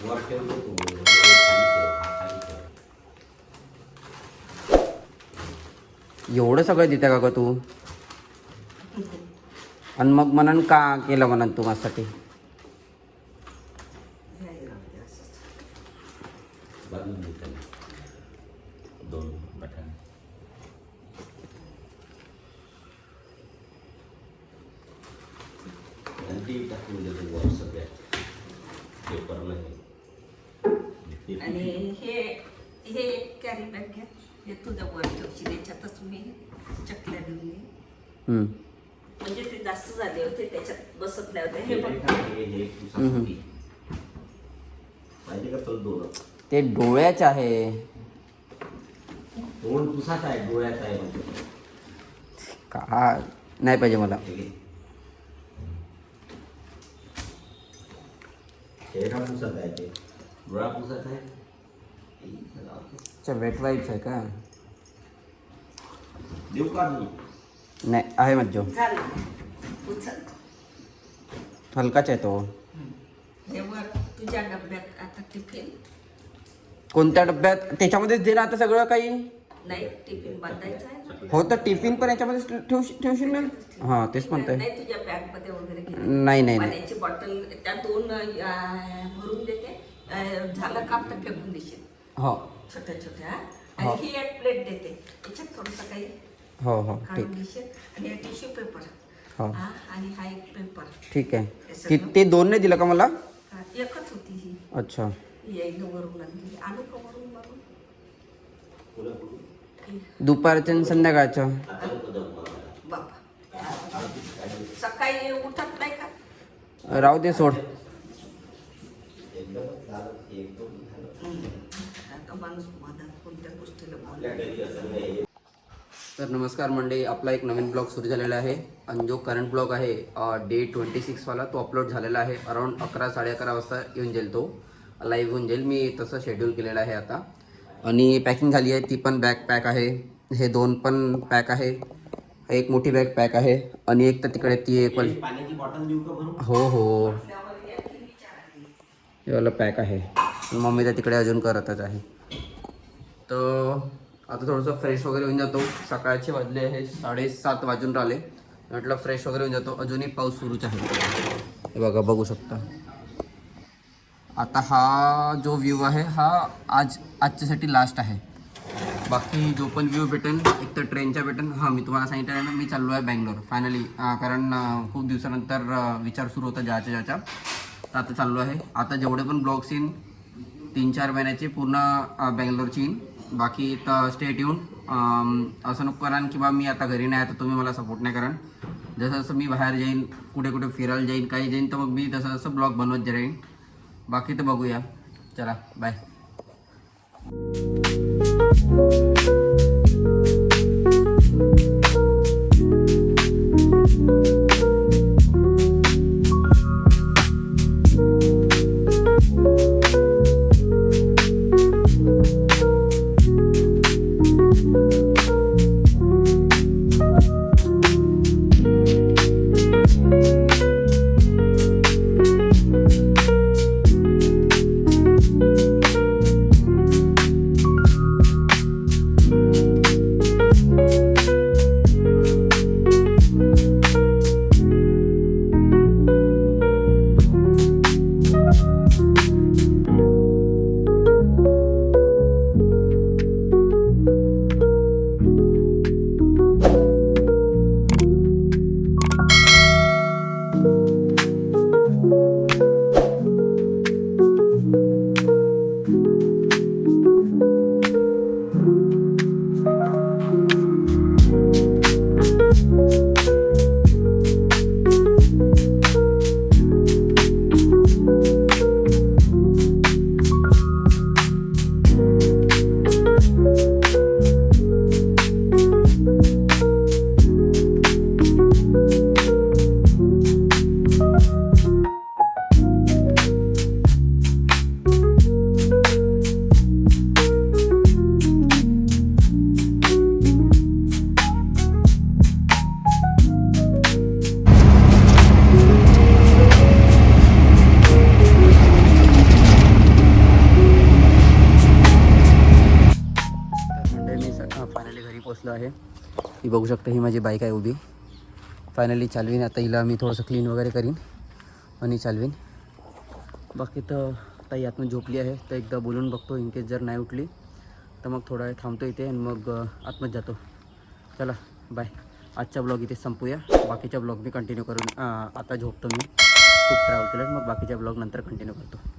वर ठेवतो तू खाली ठेव, हा खाली ठेव. एवढं सगळं देते का ग तू? आणि मग म्हणून का केलं म्हणून तू माझ्यासाठी? बांधून देतो दोन बटाणे. आणि ती टाकून देतो वर सगळ्यात पेपर नाही. आणि हे एक कॅरी बॅग घ्या, हे तुझ्या वर ठेवशील, याच्यातच मी चकल्या देऊन येईन. म्हणजे ते जास्त झाले होते त्याच्यात बसतल्या होत्या. हे बघ हे तुझ्यासाठी पाहिजे का तुला दोन? ते डोळ्याचे आहे. दोन तुझाच आहे, डोळ्याचा आहे म्हणजे का नाही पाहिजे मला. हे घे. चेहरा पुसत आहे ते, डोळा पुसत आहे. अच्छा वेट वाईप्स आहे का? देऊ का मी? नाही आहे मज्जो. झालं उचल. हलकाच आहे तो. हे वर तुझ्या डब्यात आता टिफिन कोणत्या डब्यात? त्याच्यामध्येच दे ना आता सगळं काही. नाही, टिफिन बांधायचा आहे ना. हो तर टिफिन पण याच्यामध्ये ठेवशील ना? हां तेच म्हणताय. नाही तुझ्या बॅग मध्ये वगैरे घे. नाही नाही नाही. पाण्याची बॉटल त्या दोन भरून देते. झालं काम तर फेकून देशील हो छोट्या छोट्या. हो. आणि ही एक प्लेट देते, याच्यात थोडंसं काही हो हो काढून ठीक. देशील. आणि हे टिश्यू पेपर हो आणि हा एक पेपर. ठीक आहे. ते दोन नाही दिलं का मला? एकच होती ही. अच्छा एकदा वरून आणली. आणू का वरून वरून? दुपारचं आणि संध्याकाळचं. बाबा सकाळी उठत नाही का? राहू दे सोड. आता माणूस मधात कोणत्या गोष्टीला बोलतो. तर नमस्कार मंडळी, आपला एक नवीन ब्लॉग सुरू झालेला आहे. आणि जो करंट ब्लॉग आहे डे 26वाला तो अपलोड झालेला आहे. अराऊंड 11-11:30 वाजता येऊन जाईल, तो लाईव्ह होऊन जाईल. मी तसं शेड्यूल केलेलं आहे आता. आणि पॅकिंग झाली आहे, ती पण बॅग पॅक आहे. हे दोन पण पॅक आहे. एक मोठी बॅग पॅक आहे आणि एक तर तिकडे ती एक पण. पाण्याची बॉटल देऊ का भरून? हो हो हे वाला पॅक आहे. मम्मी तर तिकडे अजून करतच आहे. तर आता थोडंसं फ्रेश वगैरे होऊन जातो. सकाळचे वाजले आहे 7:30 वाजून राहिले. म्हटलं फ्रेश वगैरे होऊन जातो. अजूनही पाऊस सुरूच आहे. हे बघा, बघू शकता. आता हा जो व्ह्यू आहे हा आजच्यासाठी लास्ट आहे. बाकी जो पण व्ह्यू भेटेन एक तर ट्रेनच्या भेटेन. हां मी तुम्हाला सांगितलं आहे ना, मी चाललो आहे बँगलोर फायनली. कारण खूप दिवसानंतर विचार सुरू होता ज्याच्या तर आता चाललो आहे. आता जेवढे पण ब्लॉग्स येईन 3-4 महिन्याचे पूर्ण बँगलोरची येईन. बाकी तर स्टेट येऊन असं नको करान की बा मी आता घरी नाही, आता तुम्ही मला सपोर्ट नाही करान. जसं जसं मी बाहेर जाईन, कुठे कुठे फिरायला जाईन, काही जाईन, तर मग मी तसं तसं ब्लॉग बनवत राहीन. बाकी तर बघूया. चला बाय. बसलो आहे. ही बघू शकता, ही माझी बाईक आहे उभी. फायनली चालवीन आता हिला मी, थोडंसं क्लीन वगैरे करीन आणि चालवीन. बाकी तर ताई आतमध्ये झोपली आहे, तर एकदा बोलून बघतो. इन केस जर नाही उठली तर मग थोडा वेळ थांबतो इथे आणि मग आतमध्ये जातो. चला बाय. आजचा ब्लॉग इथे संपूया. बाकीचा ब्लॉग मी कंटिन्यू करून आता झोपतो मी. खूप ट्रॅव्हल केलं, मग बाकीच्या ब्लॉग नंतर कंटिन्यू करतो.